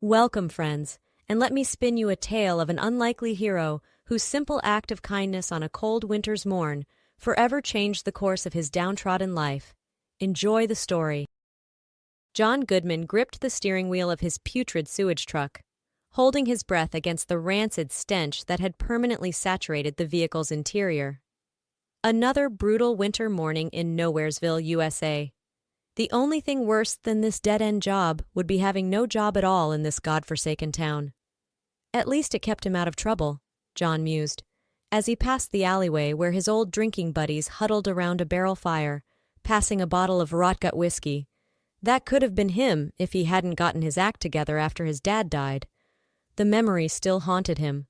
Welcome, friends, and let me spin you a tale of an unlikely hero whose simple act of kindness on a cold winter's morn forever changed the course of his downtrodden life. Enjoy the story. John Goodman gripped the steering wheel of his putrid sewage truck, holding his breath against the rancid stench that had permanently saturated the vehicle's interior. Another brutal winter morning in Nowheresville, USA. The only thing worse than this dead-end job would be having no job at all in this godforsaken town. At least it kept him out of trouble, John mused, as he passed the alleyway where his old drinking buddies huddled around a barrel fire, passing a bottle of rotgut whiskey. That could have been him if he hadn't gotten his act together after his dad died. The memory still haunted him.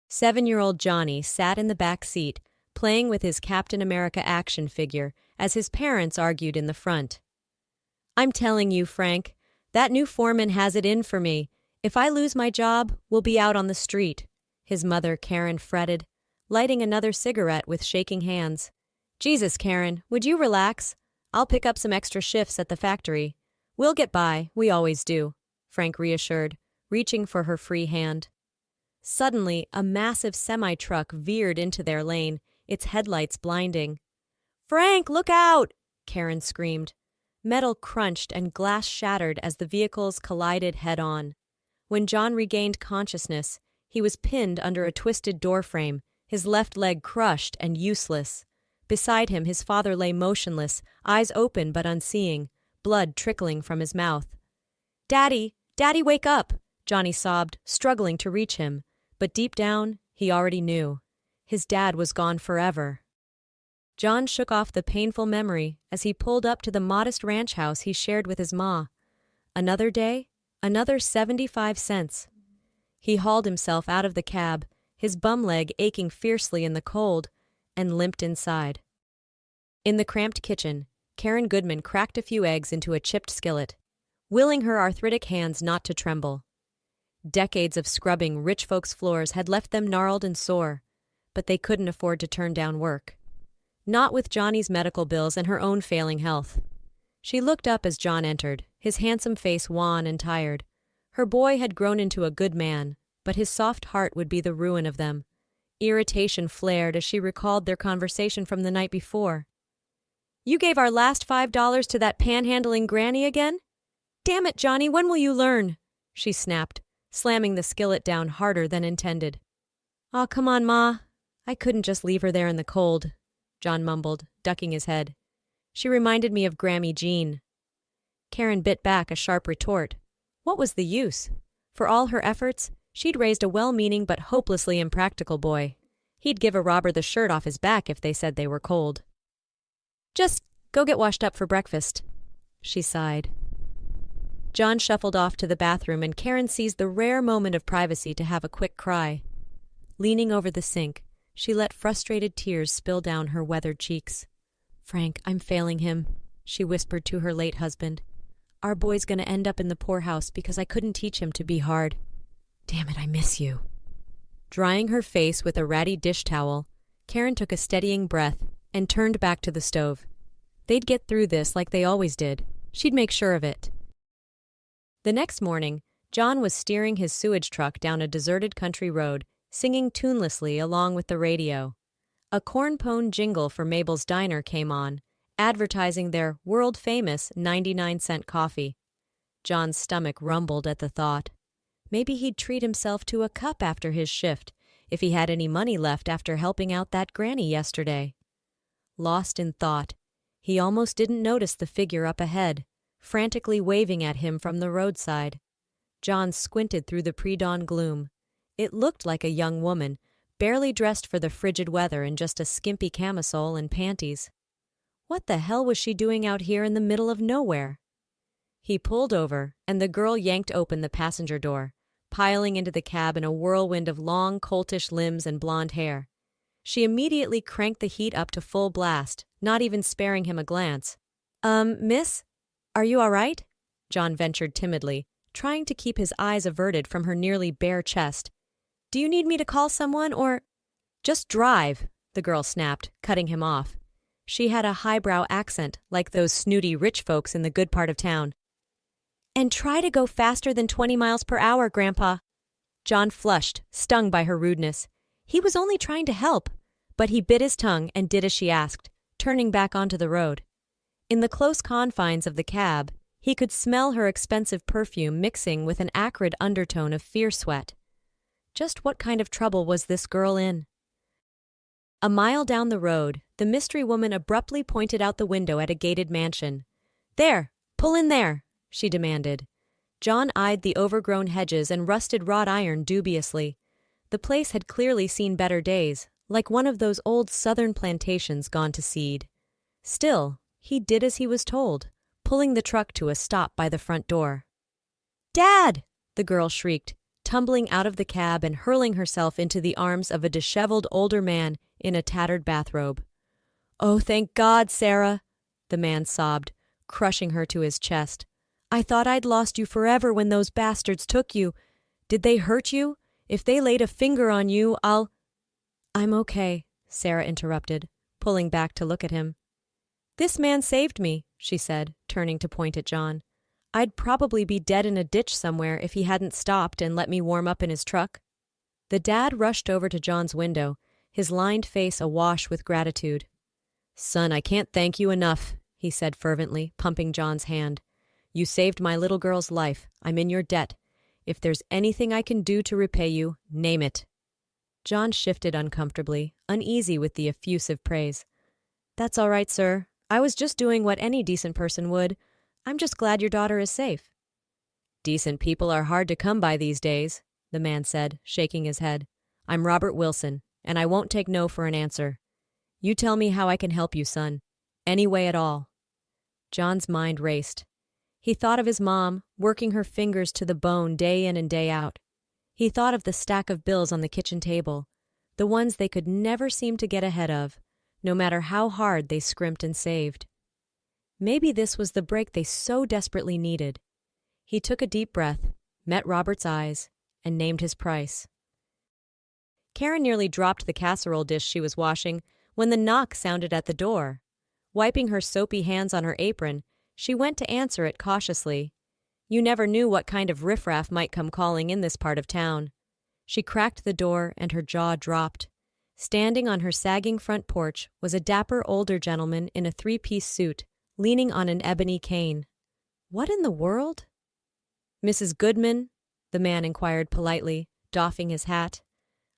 7-year-old Johnny sat in the back seat, playing with his Captain America action figure as his parents argued in the front. "I'm telling you, Frank, that new foreman has it in for me. If I lose my job, we'll be out on the street," his mother, Karen, fretted, lighting another cigarette with shaking hands. "Jesus, Karen, would you relax? I'll pick up some extra shifts at the factory. We'll get by, we always do," Frank reassured, reaching for her free hand. Suddenly, a massive semi-truck veered into their lane, its headlights blinding. "Frank, look out!" Karen screamed. Metal crunched and glass shattered as the vehicles collided head-on. When John regained consciousness, he was pinned under a twisted doorframe, his left leg crushed and useless. Beside him, his father lay motionless, eyes open but unseeing, blood trickling from his mouth. "Daddy! Daddy, wake up!" Johnny sobbed, struggling to reach him. But deep down, he already knew. His dad was gone forever. John shook off the painful memory as he pulled up to the modest ranch house he shared with his ma. Another day, another 75 cents. He hauled himself out of the cab, his bum leg aching fiercely in the cold, and limped inside. In the cramped kitchen, Karen Goodman cracked a few eggs into a chipped skillet, willing her arthritic hands not to tremble. Decades of scrubbing rich folks' floors had left them gnarled and sore, but they couldn't afford to turn down work. Not with Johnny's medical bills and her own failing health. She looked up as John entered, his handsome face wan and tired. Her boy had grown into a good man, but his soft heart would be the ruin of them. Irritation flared as she recalled their conversation from the night before. "You gave our last $5 to that panhandling granny again? Damn it, Johnny, when will you learn?" she snapped, slamming the skillet down harder than intended. "Aw, come on, Ma. I couldn't just leave her there in the cold," John mumbled, ducking his head. "She reminded me of Grammy Jean." Karen bit back a sharp retort. What was the use? For all her efforts, she'd raised a well-meaning but hopelessly impractical boy. He'd give a robber the shirt off his back if they said they were cold. "Just go get washed up for breakfast," she sighed. John shuffled off to the bathroom and Karen seized the rare moment of privacy to have a quick cry. Leaning over the sink, she let frustrated tears spill down her weathered cheeks. "Frank, I'm failing him," she whispered to her late husband. "Our boy's gonna end up in the poorhouse because I couldn't teach him to be hard. Damn it, I miss you." Drying her face with a ratty dish towel, Karen took a steadying breath and turned back to the stove. They'd get through this like they always did. She'd make sure of it. The next morning, John was steering his sewage truck down a deserted country road, singing tunelessly along with the radio. A corn-pone jingle for Mabel's Diner came on, advertising their world-famous 99-cent coffee. John's stomach rumbled at the thought. Maybe he'd treat himself to a cup after his shift, if he had any money left after helping out that granny yesterday. Lost in thought, he almost didn't notice the figure up ahead, frantically waving at him from the roadside. John squinted through the pre-dawn gloom. It looked like a young woman, barely dressed for the frigid weather in just a skimpy camisole and panties. What the hell was she doing out here in the middle of nowhere? He pulled over, and the girl yanked open the passenger door, piling into the cab in a whirlwind of long, coltish limbs and blonde hair. She immediately cranked the heat up to full blast, not even sparing him a glance. Miss? Are you all right?" John ventured timidly, trying to keep his eyes averted from her nearly bare chest. "Do you need me to call someone, or—" "Just drive," the girl snapped, cutting him off. She had a highbrow accent, like those snooty rich folks in the good part of town. And try to go faster than 20 miles per hour, Grandpa. John flushed, stung by her rudeness. He was only trying to help, but he bit his tongue and did as she asked, turning back onto the road. In the close confines of the cab, he could smell her expensive perfume mixing with an acrid undertone of fear sweat. Just what kind of trouble was this girl in? A mile down the road, the mystery woman abruptly pointed out the window at a gated mansion. "There, pull in there," she demanded. John eyed the overgrown hedges and rusted wrought iron dubiously. The place had clearly seen better days, like one of those old southern plantations gone to seed. Still, he did as he was told, pulling the truck to a stop by the front door. "Dad!" the girl shrieked, tumbling out of the cab and hurling herself into the arms of a disheveled older man in a tattered bathrobe. "Oh, thank God, Sarah!" the man sobbed, crushing her to his chest. "I thought I'd lost you forever when those bastards took you. Did they hurt you? If they laid a finger on you, I'm okay," Sarah interrupted, pulling back to look at him. "This man saved me," she said, turning to point at John. "I'd probably be dead in a ditch somewhere if he hadn't stopped and let me warm up in his truck." The dad rushed over to John's window, his lined face awash with gratitude. "Son, I can't thank you enough," he said fervently, pumping John's hand. "You saved my little girl's life. I'm in your debt. If there's anything I can do to repay you, name it." John shifted uncomfortably, uneasy with the effusive praise. "That's all right, sir. I was just doing what any decent person would. I'm just glad your daughter is safe." "Decent people are hard to come by these days," the man said, shaking his head. "I'm Robert Wilson, and I won't take no for an answer. You tell me how I can help you, son. Any way at all." John's mind raced. He thought of his mom, working her fingers to the bone day in and day out. He thought of the stack of bills on the kitchen table, the ones they could never seem to get ahead of, no matter how hard they scrimped and saved. Maybe this was the break they so desperately needed. He took a deep breath, met Robert's eyes, and named his price. Karen nearly dropped the casserole dish she was washing when the knock sounded at the door. Wiping her soapy hands on her apron, she went to answer it cautiously. You never knew what kind of riffraff might come calling in this part of town. She cracked the door and her jaw dropped. Standing on her sagging front porch was a dapper older gentleman in a three-piece suit, leaning on an ebony cane. What in the world? "Mrs. Goodman?" the man inquired politely, doffing his hat.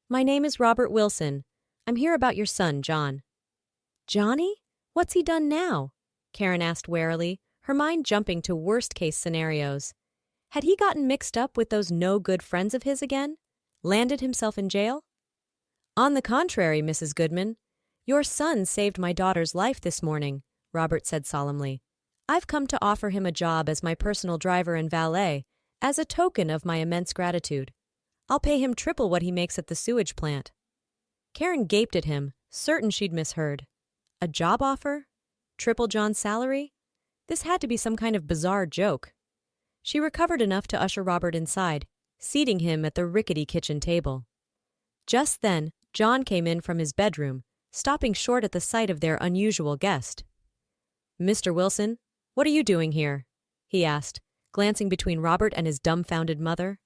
"My name is Robert Wilson. I'm here about your son, John." "Johnny? What's he done now?" Karen asked warily, her mind jumping to worst-case scenarios. Had he gotten mixed up with those no-good friends of his again? Landed himself in jail? "On the contrary, Mrs. Goodman. Your son saved my daughter's life this morning," Robert said solemnly. "I've come to offer him a job as my personal driver and valet, as a token of my immense gratitude. I'll pay him triple what he makes at the sewage plant." Karen gaped at him, certain she'd misheard. A job offer? Triple John's salary? This had to be some kind of bizarre joke. She recovered enough to usher Robert inside, seating him at the rickety kitchen table. Just then, John came in from his bedroom, stopping short at the sight of their unusual guest. "Mr. Wilson, what are you doing here?" he asked, glancing between Robert and his dumbfounded mother.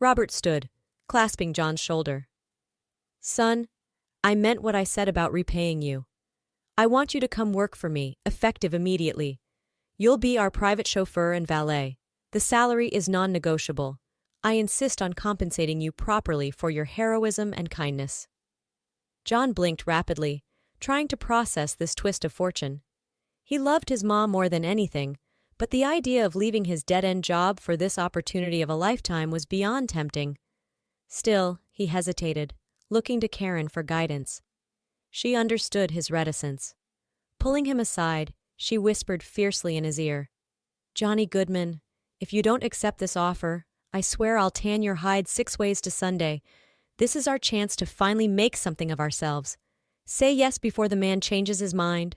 Robert stood, clasping John's shoulder. "Son, I meant what I said about repaying you. I want you to come work for me, effective immediately. You'll be our private chauffeur and valet. The salary is non-negotiable. I insist on compensating you properly for your heroism and kindness." John blinked rapidly, trying to process this twist of fortune. He loved his mom more than anything, but the idea of leaving his dead-end job for this opportunity of a lifetime was beyond tempting. Still, he hesitated, looking to Karen for guidance. She understood his reticence. Pulling him aside, she whispered fiercely in his ear, "Johnny Goodman, if you don't accept this offer, I swear I'll tan your hide 6 ways to Sunday. This is our chance to finally make something of ourselves. Say yes before the man changes his mind."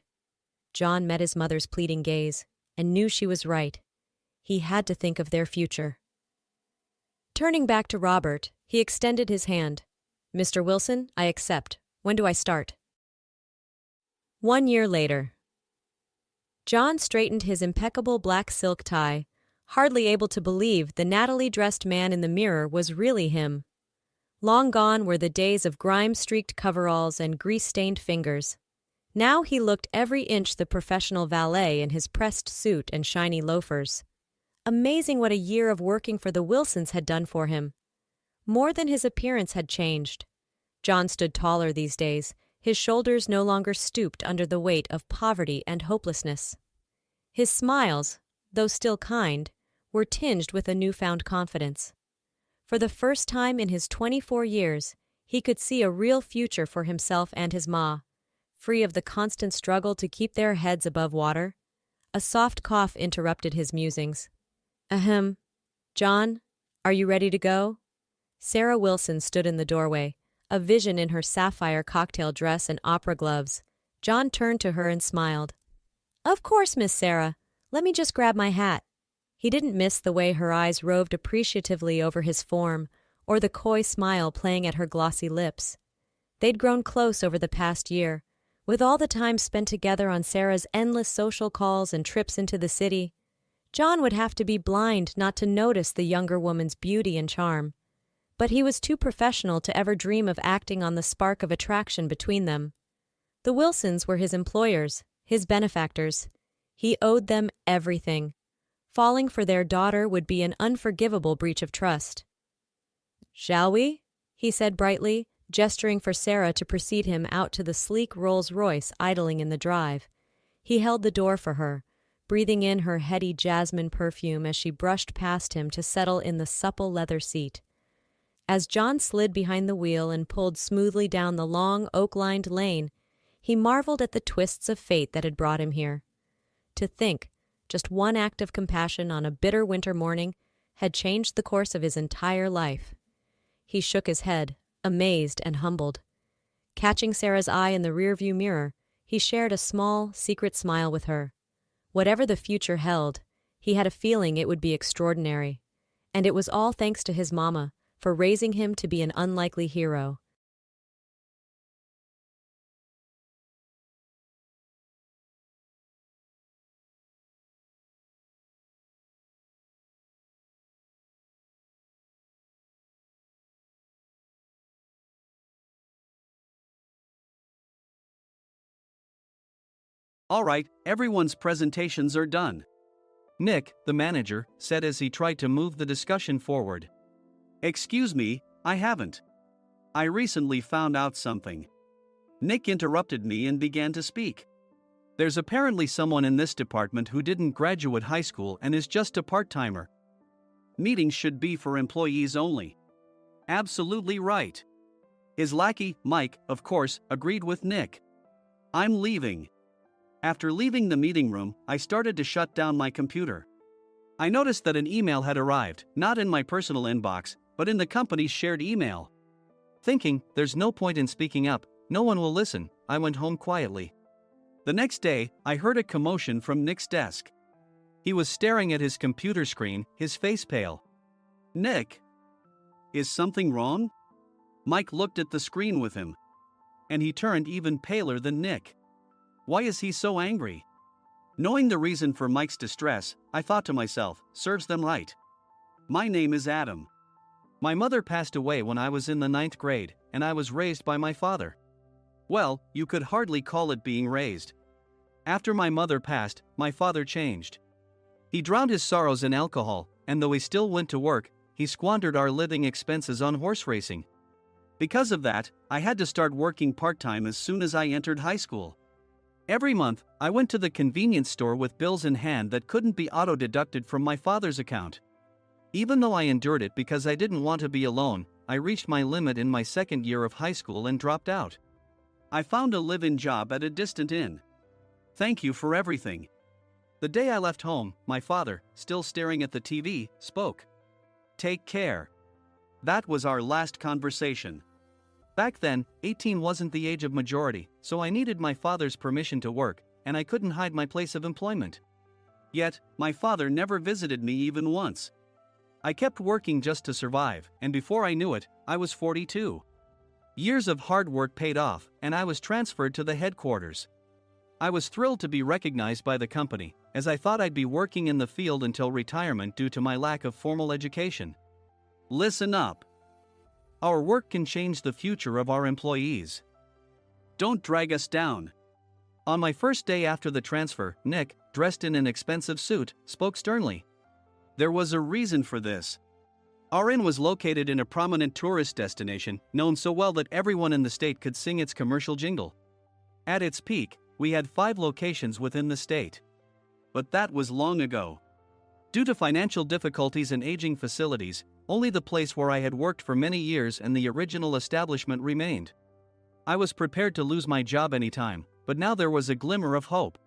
John met his mother's pleading gaze and knew she was right. He had to think of their future. Turning back to Robert, he extended his hand. "Mr. Wilson, I accept. When do I start?" 1 year later. John straightened his impeccable black silk tie, hardly able to believe the Natalie-dressed man in the mirror was really him. Long gone were the days of grime-streaked coveralls and grease-stained fingers. Now he looked every inch the professional valet in his pressed suit and shiny loafers. Amazing what a year of working for the Wilsons had done for him. More than his appearance had changed. John stood taller these days, his shoulders no longer stooped under the weight of poverty and hopelessness. His smiles, though still kind, were tinged with a newfound confidence. For the first time in his 24 years, he could see a real future for himself and his ma, free of the constant struggle to keep their heads above water. A soft cough interrupted his musings. Ahem. John, are you ready to go? Sarah Wilson stood in the doorway, a vision in her sapphire cocktail dress and opera gloves. John turned to her and smiled. Of course, Miss Sarah. Let me just grab my hat. He didn't miss the way her eyes roved appreciatively over his form, or the coy smile playing at her glossy lips. They'd grown close over the past year, with all the time spent together on Sarah's endless social calls and trips into the city. John would have to be blind not to notice the younger woman's beauty and charm. But he was too professional to ever dream of acting on the spark of attraction between them. The Wilsons were his employers, his benefactors. He owed them everything. Falling for their daughter would be an unforgivable breach of trust. Shall we? He said brightly, gesturing for Sarah to precede him out to the sleek Rolls-Royce idling in the drive. He held the door for her, breathing in her heady jasmine perfume as she brushed past him to settle in the supple leather seat. As John slid behind the wheel and pulled smoothly down the long, oak-lined lane, he marveled at the twists of fate that had brought him here. To think, just one act of compassion on a bitter winter morning had changed the course of his entire life. He shook his head, amazed and humbled. Catching Sarah's eye in the rearview mirror, he shared a small, secret smile with her. Whatever the future held, he had a feeling it would be extraordinary. And it was all thanks to his mama, for raising him to be an unlikely hero. All right, everyone's presentations are done. Nick, the manager, said as he tried to move the discussion forward. Excuse me, I haven't. I recently found out something. Nick interrupted me and began to speak. There's apparently someone in this department who didn't graduate high school and is just a part-timer. Meetings should be for employees only. Absolutely right. His lackey, Mike, of course, agreed with Nick. I'm leaving. After leaving the meeting room, I started to shut down my computer. I noticed that an email had arrived, not in my personal inbox, but in the company's shared email. Thinking, there's no point in speaking up, no one will listen, I went home quietly. The next day, I heard a commotion from Nick's desk. He was staring at his computer screen, his face pale. Nick? Is something wrong? Mike looked at the screen with him. And he turned even paler than Nick. Why is he so angry? Knowing the reason for Mike's distress, I thought to myself, serves them right. My name is Adam. My mother passed away when I was in the 9th grade, and I was raised by my father. Well, you could hardly call it being raised. After my mother passed, my father changed. He drowned his sorrows in alcohol, and though he still went to work, he squandered our living expenses on horse racing. Because of that, I had to start working part-time as soon as I entered high school. Every month, I went to the convenience store with bills in hand that couldn't be auto-deducted from my father's account. Even though I endured it because I didn't want to be alone, I reached my limit in my second year of high school and dropped out. I found a live-in job at a distant inn. Thank you for everything. The day I left home, my father, still staring at the TV, spoke. Take care. That was our last conversation. Back then, 18 wasn't the age of majority, so I needed my father's permission to work, and I couldn't hide my place of employment. Yet, my father never visited me even once. I kept working just to survive, and before I knew it, I was 42. Years of hard work paid off, and I was transferred to the headquarters. I was thrilled to be recognized by the company, as I thought I'd be working in the field until retirement due to my lack of formal education. Listen up. Our work can change the future of our employees. Don't drag us down. On my first day after the transfer, Nick, dressed in an expensive suit, spoke sternly. There was a reason for this. Our inn was located in a prominent tourist destination, known so well that everyone in the state could sing its commercial jingle. At its peak, we had 5 locations within the state. But that was long ago. Due to financial difficulties and aging facilities, only the place where I had worked for many years and the original establishment remained. I was prepared to lose my job anytime, but now there was a glimmer of hope.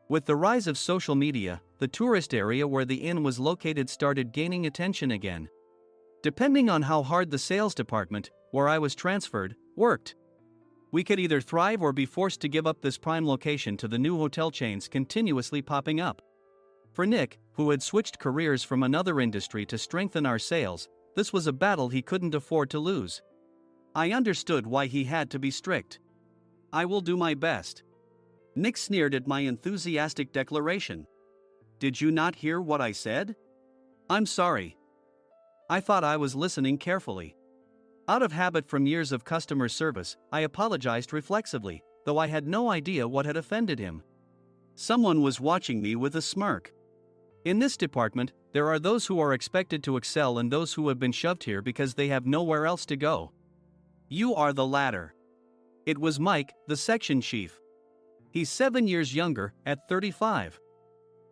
With the rise of social media, the tourist area where the inn was located started gaining attention again. Depending on how hard the sales department, where I was transferred, worked, we could either thrive or be forced to give up this prime location to the new hotel chains continuously popping up. For Nick, who had switched careers from another industry to strengthen our sales, this was a battle he couldn't afford to lose. I understood why he had to be strict. I will do my best. Nick sneered at my enthusiastic declaration. Did you not hear what I said? I'm sorry. I thought I was listening carefully. Out of habit from years of customer service, I apologized reflexively, though I had no idea what had offended him. Someone was watching me with a smirk. In this department, there are those who are expected to excel and those who have been shoved here because they have nowhere else to go. You are the latter. It was Mike, the section chief. He's 7 years younger, at 35.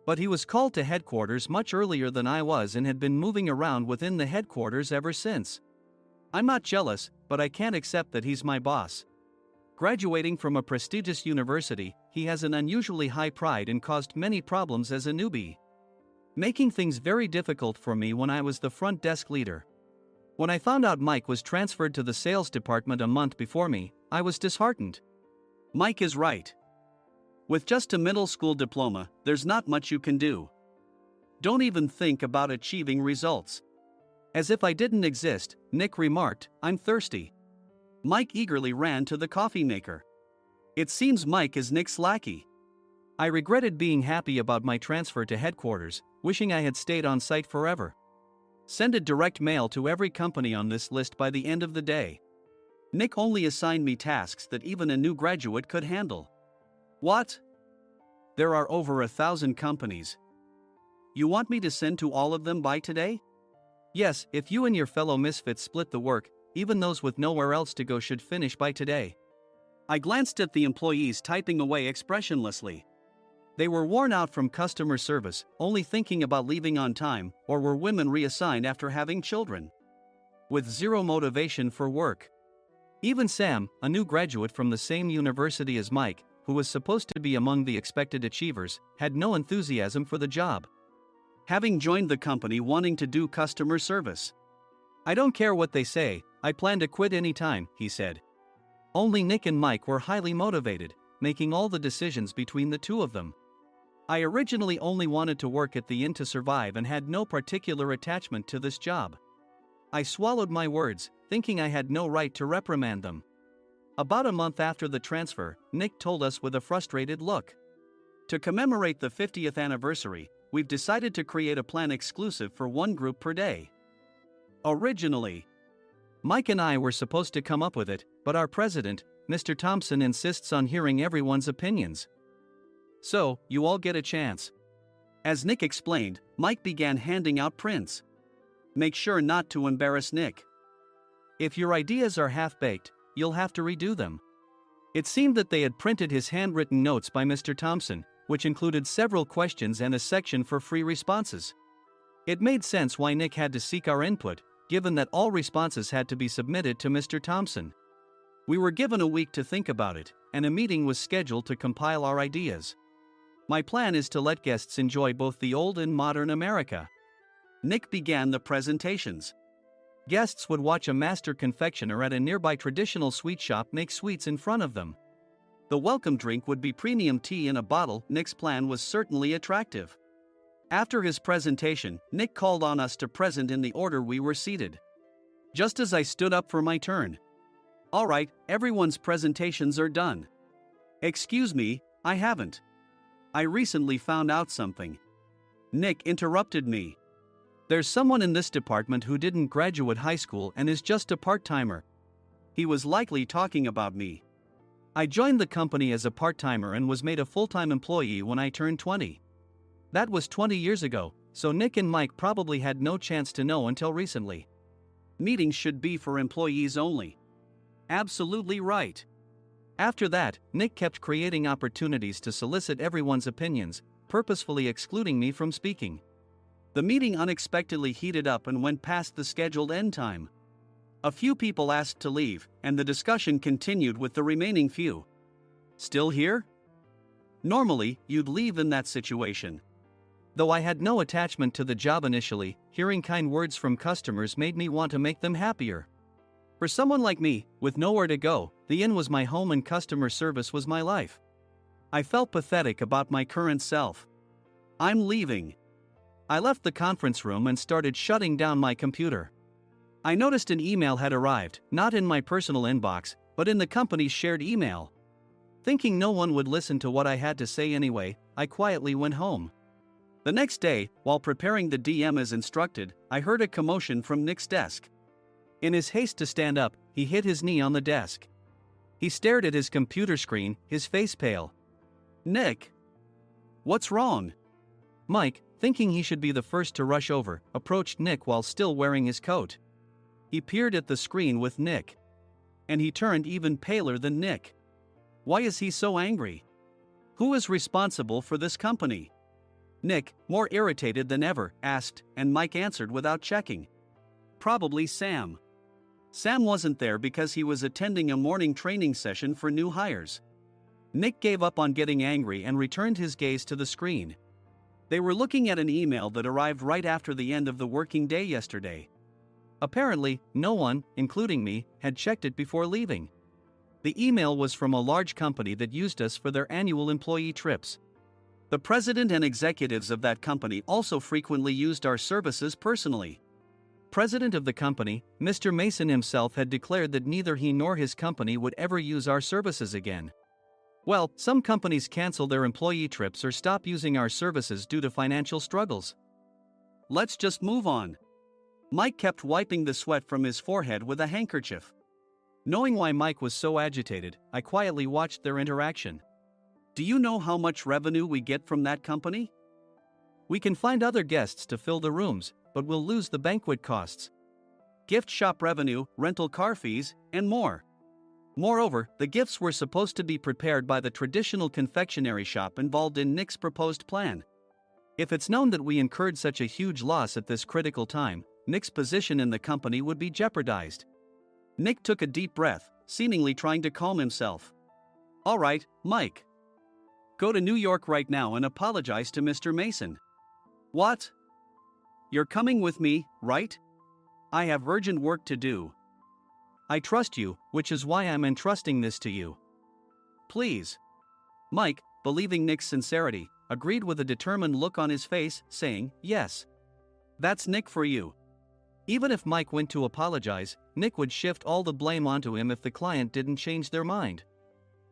But he was called to headquarters much earlier than I was and had been moving around within the headquarters ever since. I'm not jealous, but I can't accept that he's my boss. Graduating from a prestigious university, he has an unusually high pride and caused many problems as a newbie, making things very difficult for me when I was the front desk leader. When I found out Mike was transferred to the sales department a month before me, I was disheartened. Mike is right. With just a middle school diploma, there's not much you can do. Don't even think about achieving results. As if I didn't exist, Nick remarked, I'm thirsty. Mike eagerly ran to the coffee maker. It seems Mike is Nick's lackey. I regretted being happy about my transfer to headquarters, wishing I had stayed on site forever. Send a direct mail to every company on this list by the end of the day. Nick only assigned me tasks that even a new graduate could handle. What? There are over 1,000 companies. You want me to send to all of them by today? Yes, if you and your fellow misfits split the work, even those with nowhere else to go should finish by today. I glanced at the employees typing away expressionlessly. They were worn out from customer service, only thinking about leaving on time, or were women reassigned after having children, with zero motivation for work. Even Sam, a new graduate from the same university as Mike, who was supposed to be among the expected achievers, had no enthusiasm for the job, having joined the company wanting to do customer service. I don't care what they say, I plan to quit anytime, he said. Only Nick and Mike were highly motivated, making all the decisions between the two of them. I originally only wanted to work at the inn to survive and had no particular attachment to this job. I swallowed my words, thinking I had no right to reprimand them. About a month after the transfer, Nick told us with a frustrated look. To commemorate the 50th anniversary, we've decided to create a plan exclusive for one group per day. Originally, Mike and I were supposed to come up with it, but our president, Mr. Thompson, insists on hearing everyone's opinions. So, you all get a chance. As Nick explained, Mike began handing out prints. Make sure not to embarrass Nick. If your ideas are half-baked, you'll have to redo them. It seemed that they had printed his handwritten notes by Mr. Thompson, which included several questions and a section for free responses. It made sense why Nick had to seek our input, given that all responses had to be submitted to Mr. Thompson. We were given a week to think about it, and a meeting was scheduled to compile our ideas. My plan is to let guests enjoy both the old and modern America. Nick began the presentations. Guests would watch a master confectioner at a nearby traditional sweet shop make sweets in front of them. The welcome drink would be premium tea in a bottle. Nick's plan was certainly attractive. After his presentation, Nick called on us to present in the order we were seated. Just as I stood up for my turn. All right, everyone's presentations are done. Excuse me, I haven't. I recently found out something. Nick interrupted me. There's someone in this department who didn't graduate high school and is just a part-timer. He was likely talking about me. I joined the company as a part-timer and was made a full-time employee when I turned 20. That was 20 years ago, so Nick and Mike probably had no chance to know until recently. Meetings should be for employees only. Absolutely right. After that, Nick kept creating opportunities to solicit everyone's opinions, purposefully excluding me from speaking. The meeting unexpectedly heated up and went past the scheduled end time. A few people asked to leave, and the discussion continued with the remaining few. Still here? Normally, you'd leave in that situation. Though I had no attachment to the job initially, hearing kind words from customers made me want to make them happier. For someone like me, with nowhere to go, the inn was my home and customer service was my life. I felt pathetic about my current self. I'm leaving. I left the conference room and started shutting down my computer. I noticed an email had arrived, not in my personal inbox, but in the company's shared email. Thinking no one would listen to what I had to say anyway, I quietly went home. The next day, while preparing the DM as instructed, I heard a commotion from Nick's desk. In his haste to stand up, he hit his knee on the desk. He stared at his computer screen, his face pale. Nick! What's wrong? Mike, thinking he should be the first to rush over, approached Nick while still wearing his coat. He peered at the screen with Nick. And he turned even paler than Nick. Why is he so angry? Who is responsible for this company? Nick, more irritated than ever, asked, and Mike answered without checking. Probably Sam. Sam wasn't there because he was attending a morning training session for new hires. Nick gave up on getting angry and returned his gaze to the screen. They were looking at an email that arrived right after the end of the working day yesterday. Apparently, no one, including me, had checked it before leaving. The email was from a large company that used us for their annual employee trips. The president and executives of that company also frequently used our services personally. President of the company, Mr. Mason himself had declared that neither he nor his company would ever use our services again. Well, some companies cancel their employee trips or stop using our services due to financial struggles. Let's just move on. Mike kept wiping the sweat from his forehead with a handkerchief. Knowing why Mike was so agitated, I quietly watched their interaction. Do you know how much revenue we get from that company? We can find other guests to fill the rooms, but we'll lose the banquet costs, gift shop revenue, rental car fees, and more. Moreover, the gifts were supposed to be prepared by the traditional confectionery shop involved in Nick's proposed plan. If it's known that we incurred such a huge loss at this critical time, Nick's position in the company would be jeopardized. Nick took a deep breath, seemingly trying to calm himself. All right, Mike. Go to New York right now and apologize to Mr. Mason. What? You're coming with me, right? I have urgent work to do. I trust you, which is why I'm entrusting this to you. Please. Mike, believing Nick's sincerity, agreed with a determined look on his face, saying, yes. That's Nick for you. Even if Mike went to apologize, Nick would shift all the blame onto him if the client didn't change their mind.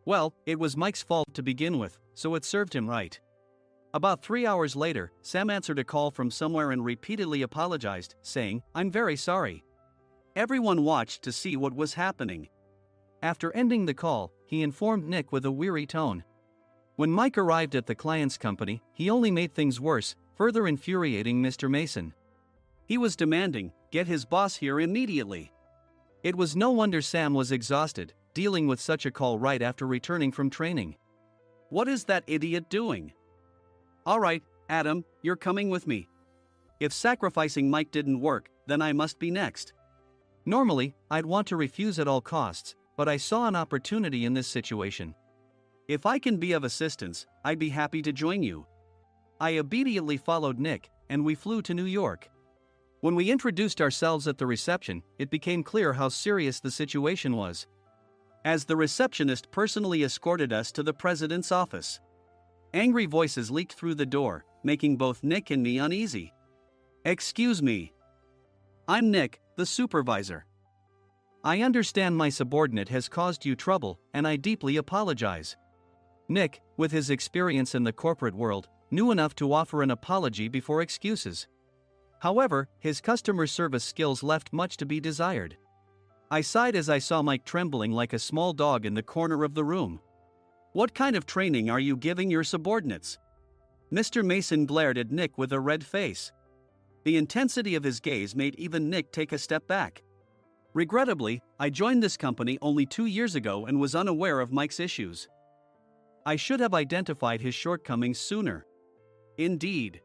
Well, it was Mike's fault to begin with, so it served him right. About 3 hours later, Sam answered a call from somewhere and repeatedly apologized, saying, I'm very sorry. Everyone watched to see what was happening. After ending the call, he informed Nick with a weary tone. When Mike arrived at the client's company, he only made things worse, further infuriating Mr. Mason. He was demanding, get his boss here immediately. It was no wonder Sam was exhausted, dealing with such a call right after returning from training. What is that idiot doing? All right, Adam, you're coming with me. If sacrificing Mike didn't work, then I must be next. Normally, I'd want to refuse at all costs, but I saw an opportunity in this situation. If I can be of assistance, I'd be happy to join you. I obediently followed Nick, and we flew to New York. When we introduced ourselves at the reception, it became clear how serious the situation was, as the receptionist personally escorted us to the president's office. Angry voices leaked through the door, making both Nick and me uneasy. Excuse me. I'm Nick, the supervisor. I understand my subordinate has caused you trouble, and I deeply apologize. Nick, with his experience in the corporate world, knew enough to offer an apology before excuses. However, his customer service skills left much to be desired. I sighed as I saw Mike trembling like a small dog in the corner of the room. "What kind of training are you giving your subordinates?" Mr. Mason glared at Nick with a red face. The intensity of his gaze made even Nick take a step back. Regrettably, I joined this company only 2 years ago and was unaware of Mike's issues. I should have identified his shortcomings sooner. Indeed,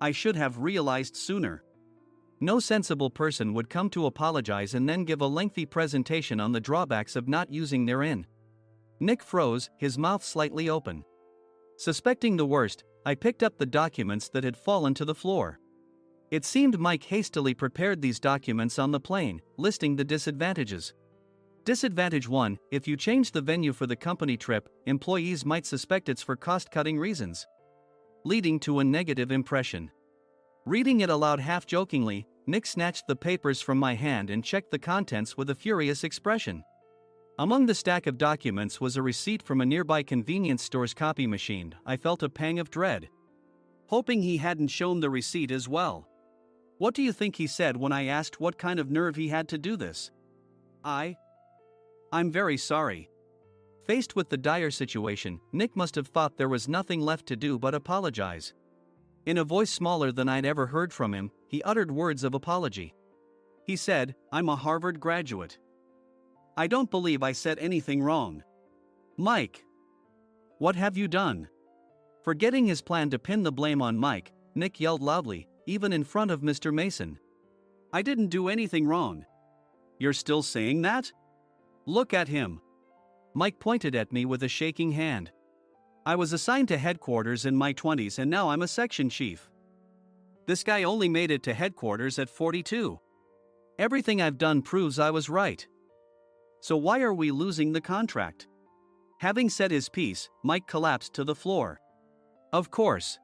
I should have realized sooner. No sensible person would come to apologize and then give a lengthy presentation on the drawbacks of not using their inn. Nick froze, his mouth slightly open. Suspecting the worst, I picked up the documents that had fallen to the floor. It seemed Mike hastily prepared these documents on the plane, listing the disadvantages. Disadvantage 1: if you change the venue for the company trip, employees might suspect it's for cost-cutting reasons, leading to a negative impression. Reading it aloud half-jokingly, Nick snatched the papers from my hand and checked the contents with a furious expression. Among the stack of documents was a receipt from a nearby convenience store's copy machine. I felt a pang of dread, hoping he hadn't shown the receipt as well. What do you think he said when I asked what kind of nerve he had to do this? I'm very sorry. Faced with the dire situation, Nick must have thought there was nothing left to do but apologize. In a voice smaller than I'd ever heard from him, he uttered words of apology. He said, "I'm a Harvard graduate. I don't believe I said anything wrong." "Mike, what have you done?" Forgetting his plan to pin the blame on Mike, Nick yelled loudly, even in front of Mr. Mason. "I didn't do anything wrong." "You're still saying that? Look at him." Mike pointed at me with a shaking hand. "I was assigned to headquarters in my 20s and now I'm a section chief. This guy only made it to headquarters at 42. Everything I've done proves I was right. So why are we losing the contract?" Having said his piece, Mike collapsed to the floor. "Of course.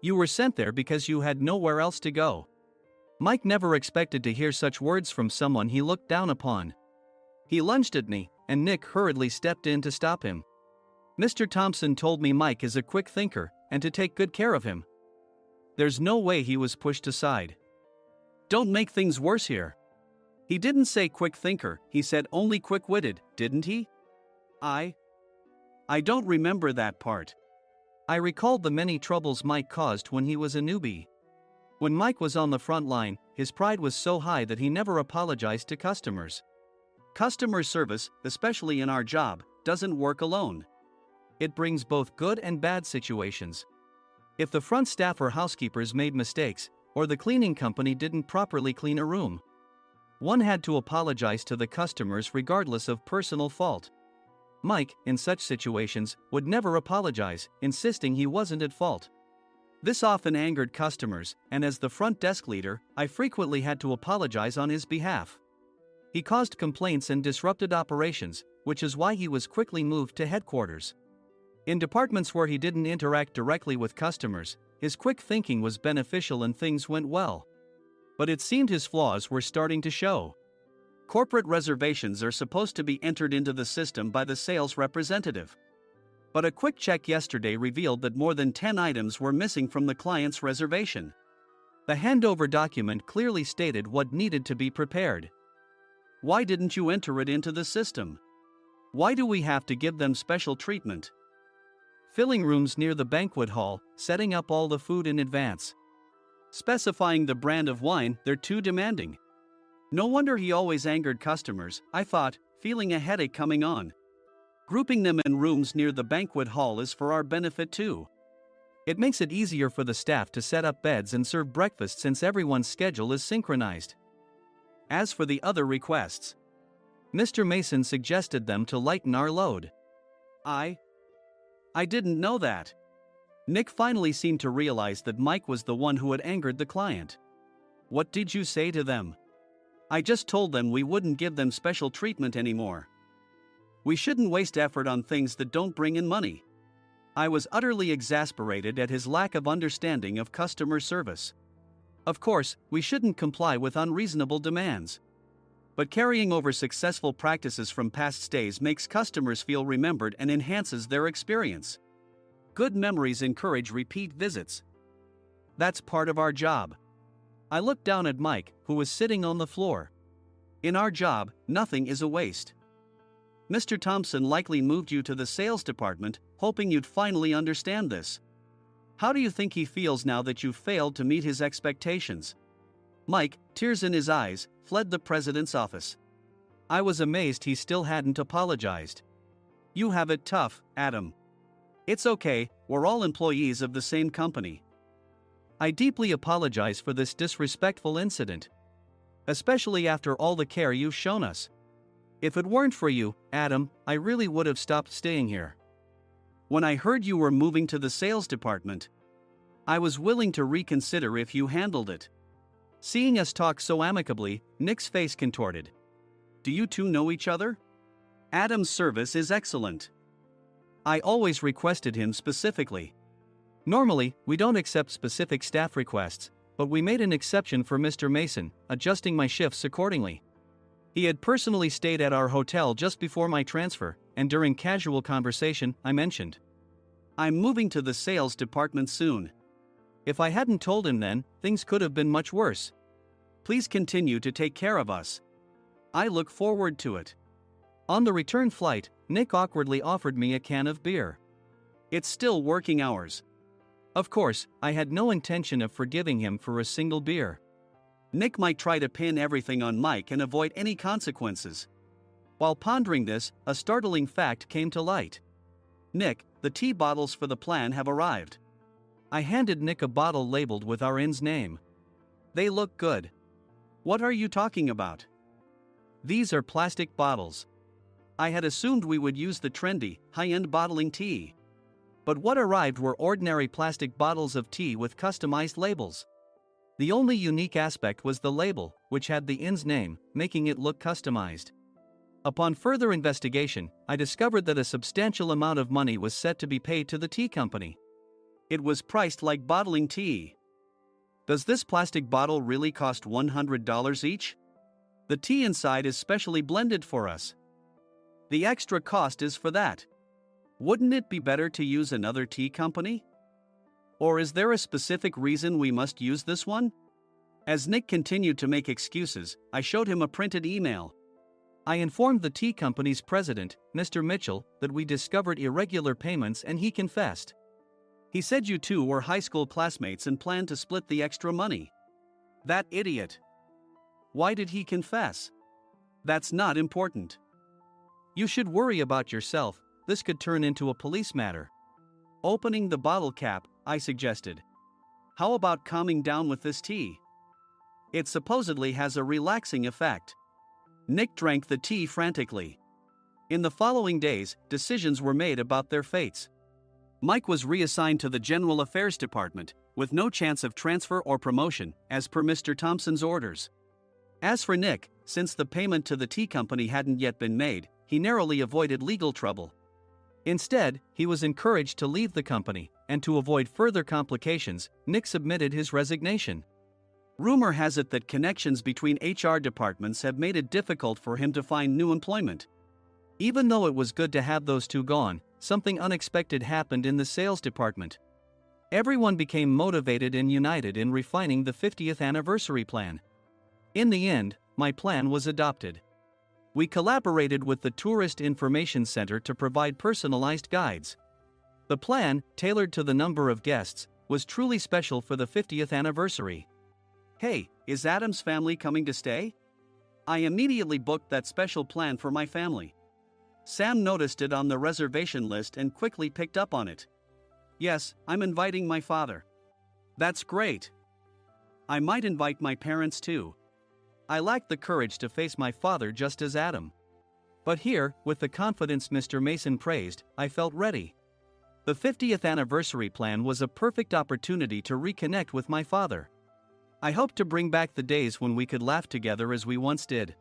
You were sent there because you had nowhere else to go." Mike never expected to hear such words from someone he looked down upon. He lunged at me, and Nick hurriedly stepped in to stop him. "Mr. Thompson told me Mike is a quick thinker, and to take good care of him." There's no way he was pushed aside. "Don't make things worse here. He didn't say quick thinker, he said only quick-witted, didn't he?" I don't remember that part. I recalled the many troubles Mike caused when he was a newbie. When Mike was on the front line, his pride was so high that he never apologized to customers. Customer service, especially in our job, doesn't work alone. It brings both good and bad situations. If the front staff or housekeepers made mistakes, or the cleaning company didn't properly clean a room, one had to apologize to the customers regardless of personal fault. Mike, in such situations, would never apologize, insisting he wasn't at fault. This often angered customers, and as the front desk leader, I frequently had to apologize on his behalf. He caused complaints and disrupted operations, which is why he was quickly moved to headquarters. In departments where he didn't interact directly with customers, his quick thinking was beneficial and things went well. But it seemed his flaws were starting to show. Corporate reservations are supposed to be entered into the system by the sales representative. But a quick check yesterday revealed that more than 10 items were missing from the client's reservation. The handover document clearly stated what needed to be prepared. Why didn't you enter it into the system? Why do we have to give them special treatment? Filling rooms near the banquet hall, setting up all the food in advance. Specifying the brand of wine, they're too demanding. No wonder he always angered customers, I thought, feeling a headache coming on. Grouping them in rooms near the banquet hall is for our benefit too. It makes it easier for the staff to set up beds and serve breakfast since everyone's schedule is synchronized. As for the other requests, Mr. Mason suggested them to lighten our load. I didn't know that. Nick finally seemed to realize that Mike was the one who had angered the client. What did you say to them? I just told them we wouldn't give them special treatment anymore. We shouldn't waste effort on things that don't bring in money. I was utterly exasperated at his lack of understanding of customer service. Of course, we shouldn't comply with unreasonable demands. But carrying over successful practices from past stays makes customers feel remembered and enhances their experience. Good memories encourage repeat visits. That's part of our job. I looked down at Mike, who was sitting on the floor. In our job, nothing is a waste. Mr. Thompson likely moved you to the sales department, hoping you'd finally understand this. How do you think he feels now that you failed to meet his expectations? Mike, tears in his eyes, fled the president's office. I was amazed he still hadn't apologized. You have it tough, Adam. It's okay, we're all employees of the same company. I deeply apologize for this disrespectful incident. Especially after all the care you've shown us. If it weren't for you, Adam, I really would have stopped staying here. When I heard you were moving to the sales department, I was willing to reconsider if you handled it. Seeing us talk so amicably, Nick's face contorted. Do you two know each other? Adam's service is excellent. I always requested him specifically. Normally, we don't accept specific staff requests, but we made an exception for Mr. Mason, adjusting my shifts accordingly. He had personally stayed at our hotel just before my transfer, and during casual conversation, I mentioned, I'm moving to the sales department soon. If I hadn't told him then, things could have been much worse. Please continue to take care of us. I look forward to it. On the return flight, Nick awkwardly offered me a can of beer. It's still working hours. Of course, I had no intention of forgiving him for a single beer. Nick might try to pin everything on Mike and avoid any consequences. While pondering this, a startling fact came to light. Nick, the tea bottles for the plan have arrived. I handed Nick a bottle labeled with our inn's name. They look good. What are you talking about? These are plastic bottles. I had assumed we would use the trendy, high-end bottling tea. But what arrived were ordinary plastic bottles of tea with customized labels. The only unique aspect was the label, which had the inn's name, making it look customized. Upon further investigation, I discovered that a substantial amount of money was set to be paid to the tea company. It was priced like bottling tea. Does this plastic bottle really cost $100 each? The tea inside is specially blended for us. The extra cost is for that. Wouldn't it be better to use another tea company? Or is there a specific reason we must use this one? As Nick continued to make excuses, I showed him a printed email. I informed the tea company's president, Mr. Mitchell, that we discovered irregular payments and he confessed. He said you two were high school classmates and planned to split the extra money. That idiot. Why did he confess? That's not important. You should worry about yourself. This could turn into a police matter. Opening the bottle cap, I suggested. How about calming down with this tea? It supposedly has a relaxing effect. Nick drank the tea frantically. In the following days, decisions were made about their fates. Mike was reassigned to the General Affairs Department, with no chance of transfer or promotion, as per Mr. Thompson's orders. As for Nick, since the payment to the tea company hadn't yet been made, he narrowly avoided legal trouble. Instead, he was encouraged to leave the company, and to avoid further complications, Nick submitted his resignation. Rumor has it that connections between HR departments have made it difficult for him to find new employment. Even though it was good to have those two gone, something unexpected happened in the sales department. Everyone became motivated and united in refining the 50th anniversary plan. In the end, my plan was adopted. We collaborated with the Tourist Information Center to provide personalized guides. The plan, tailored to the number of guests, was truly special for the 50th anniversary. Hey, is Adam's family coming to stay? I immediately booked that special plan for my family. Sam noticed it on the reservation list and quickly picked up on it. Yes, I'm inviting my father. That's great. I might invite my parents too. I lacked the courage to face my father just as Adam. But here, with the confidence Mr. Mason praised, I felt ready. The 50th anniversary plan was a perfect opportunity to reconnect with my father. I hoped to bring back the days when we could laugh together as we once did.